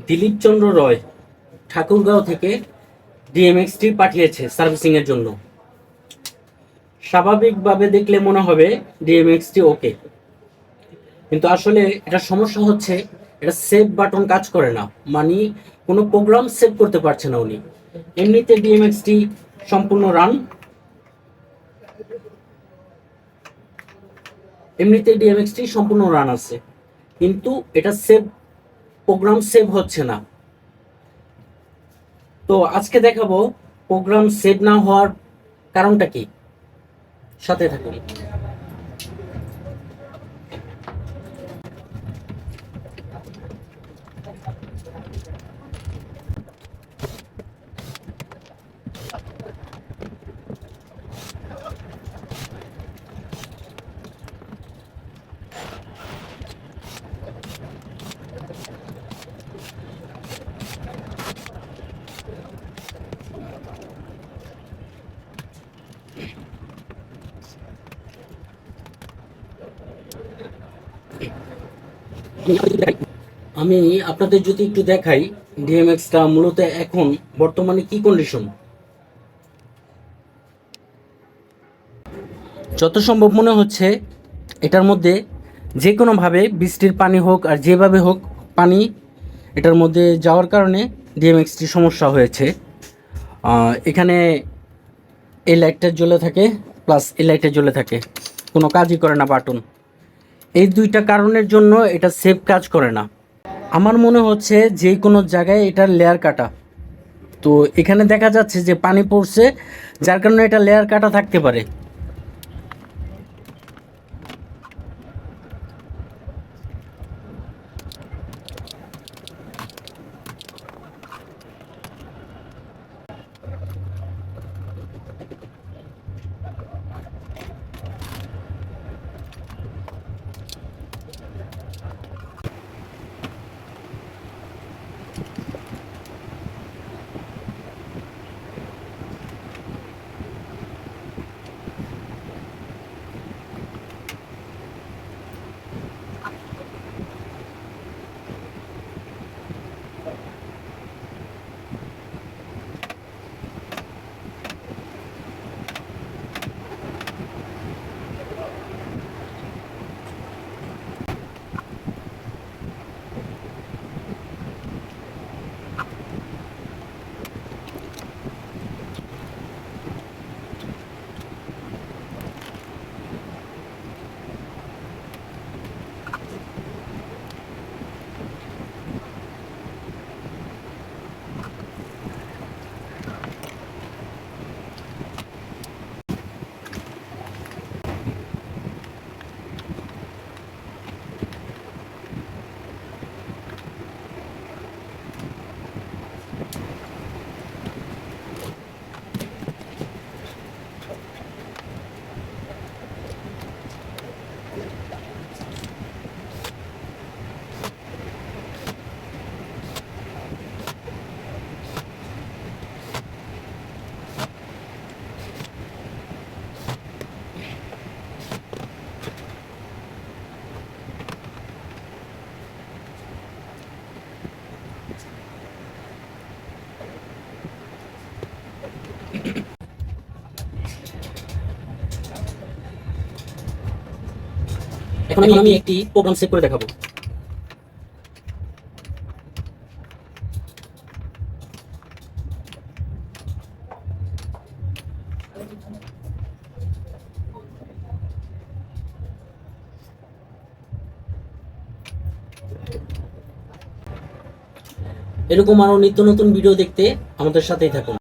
দিলীপ চন্দ্র রয় ঠাকুরগাঁও থেকে ডিএমএক্সটি পাঠিয়েছে সার্ভিসিং এর জন্য। স্বাভাবিকভাবে দেখলে মনে হবে ডিএমএক্সটি ওকে, কিন্তু আসলে এটা সমস্যা হচ্ছে এটা সেভ বাটন কাজ করে না, মানে কোনো প্রোগ্রাম সেভ করতে পারছে না উনি। এমনিতে ডিএমএক্সটি সম্পূর্ণ রান, আছে, কিন্তু এটা প্রোগ্রাম সেভ হচ্ছে না। তো আজকে দেখাবো প্রোগ্রাম সেভ না হওয়ার কারণটা কি, সাথে থাকুন। আমি আপনাদের যদি একটু দেখাই ডিএমএক্সটা মূলত এখন বর্তমানে কি কন্ডিশন। যত সম্ভব মনে হচ্ছে এটার মধ্যে যে কোনোভাবে বৃষ্টির পানি হোক আর যেভাবে হোক পানি এটার মধ্যে যাওয়ার কারণে ডিএমএক্সটি সমস্যা হয়েছে। এখানে এই লাইটটা জ্বলে থাকে প্লাস এই লাইটটা জ্বলে থাকে, কোনো কাজই করে না বাটন। এই দুইটা কারণের জন্য এটা সেভ কাজ করে না। আমার মনে হচ্ছে যে কোনো জায়গায় এটার লেয়ার কাটা, তো এখানে দেখা যাচ্ছে যে পানি পড়ছে, যার কারণে এটা লেয়ার কাটা থাকতে পারে। এখন আমি একটি প্রোগ্রাম সেভ করে দেখাবো। এরকম আরো নিত্য নতুন ভিডিও দেখতে আমাদের সাথেই থাকুন।